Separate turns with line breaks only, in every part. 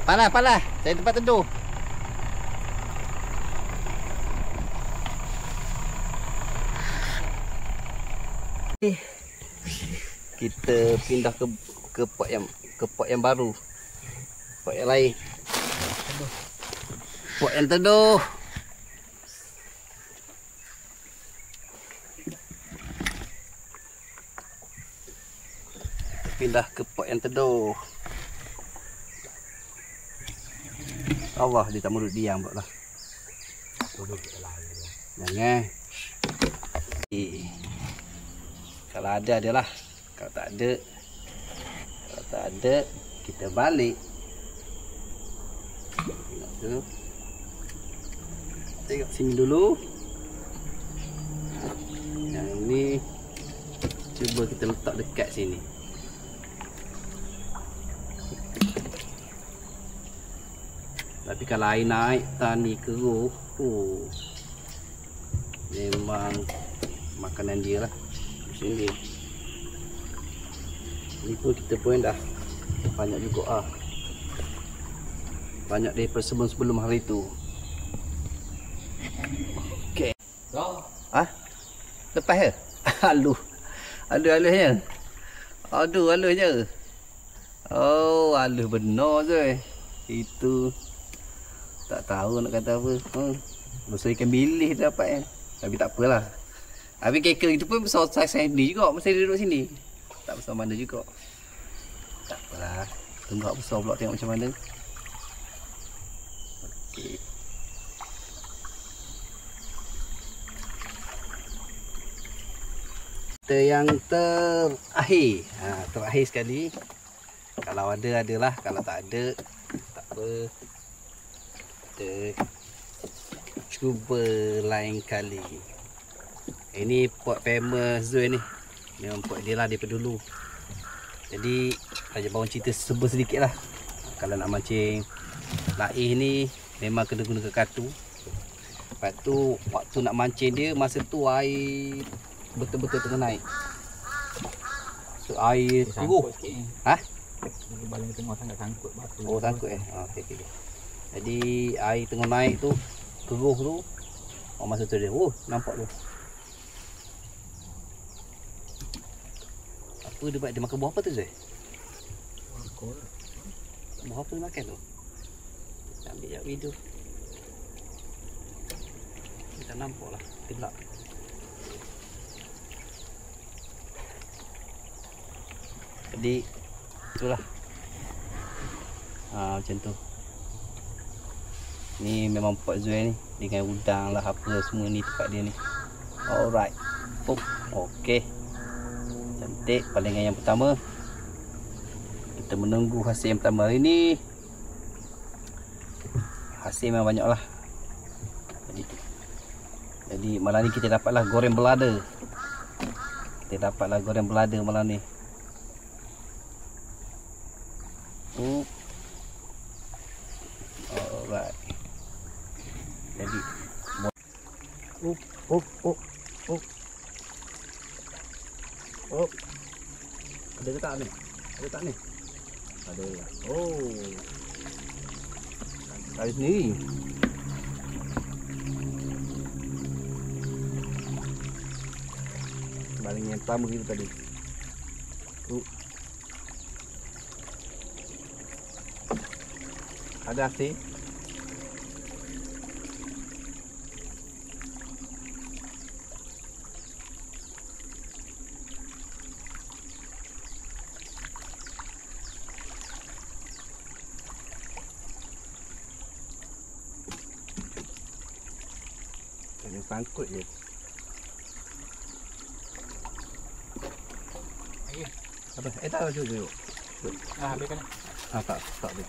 Panas, panas. Saya tempat teduh. Kita pindah ke pot yang baru. Pot yang lain. Pot yang teduh. Pindah ke pot yang teduh. Allah, dia tak mau duduk diam pula lah. Jangan. Kalau ada adalah. Kalau tak ada, kita balik. Tengok tu. Tengok sini dulu. Yang ni cuba kita letak dekat sini. Tapi kalau air naik, tani keruh, memang makanan dia lah. Sini. Ni pun kita pun dah banyak juga banyak daripada sebelum hari tu. Okey. Lepas ke? Aluhnya. Aluhnya. Oh, aluh benar je. Itu tak tahu nak kata apa. Masa ikan bilis dapat tapi tak apalah. Habis kekel itu pun besar saiz ni juga. Masa dia duduk sini tak besar mana juga. Tak apalah. Tengok besar pula, tengok macam mana. Okey. Kita yang terakhir. Terakhir sekali. Kalau ada adalah, kalau tak ada tak apa. Kita cuba lain kali. Ini pot famous Zul ni. Memang pot dia lah daripada dulu. Jadi Raja Bawang cerita sedikit lah. Kalau nak mancing laih ni memang kena guna katu. Lepas tu waktu nak mancing dia, masa tu air betul-betul tengah naik. So air keruh.
Baling tengah sangat sangkut batu.
Oh, sangkut okey. Jadi air tengah naik tu, keruh tu. Masa tu dia, nampak tu. Apa dia buat? Dia makan buah apa tu, Zai? Buah apa dia makan tu? Kita ambil sekejap video. Kita nampak lah, gelap. Jadi itulah. Macam tu. Ni memang pot Zul ni dengan udang lah apa semua ni tempat dia ni. Alright. Okey. Cantik. Palingan yang pertama. Kita menunggu hasil yang pertama hari ni. Hasil memang banyak lah. Jadi malam ni kita dapatlah goreng belada. Kita dapatlah goreng belada malam ni. Alright. Jadi ada ke tak ni? Ada tak ni? Ada. Tarik sendiri. Baling yang pertama kita tadi. Ada hasil. Jangan sangkut je. Apa? Tak jujur.
Habiskan.
Tak boleh.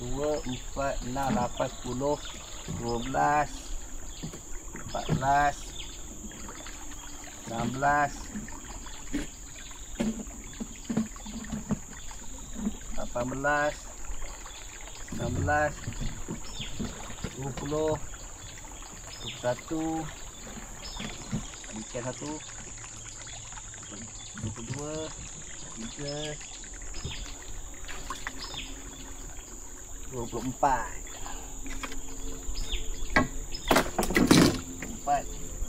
2, 4, 6, 8, 10, 12, 14, 16, 18, 19, 20, 21, ikan 1, 22, 23, 24,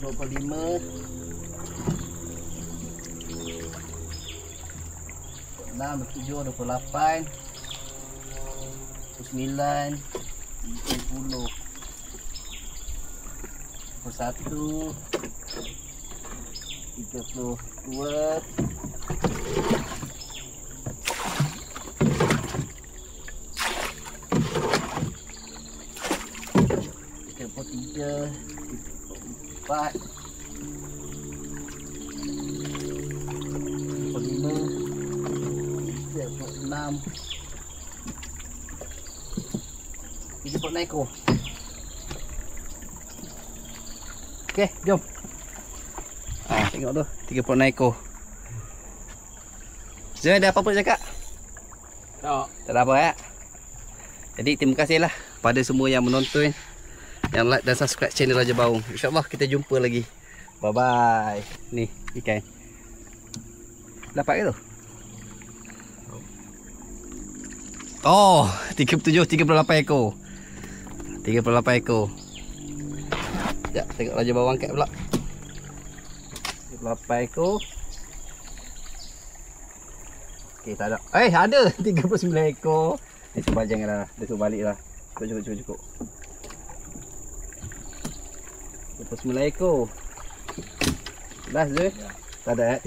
25, 6, 7, 28, 29, 30, 31, 32, 33, 34, 35, 36, 36 ekor. Okey, jom. Tengok tu 36 ekor. Zul ada apa-apa cakap?
Tak.
Tak ada apa ya. Jadi terima kasihlah pada semua yang menonton, yang like dan subscribe channel Raja Baung. InsyaAllah kita jumpa lagi. Bye bye. Ni ikan. Dapat ke tu? Oh, 37, 38 ekor. 38 ekor. Sekejap, tengok Raja Baung angkat pula. 38 ekor. Okey, tak ada. Ada 39 ekor. Dia suruh bajang dah. Dia suruh balik dah. Cukup. 39 ekor. Dah Zul? Tak ada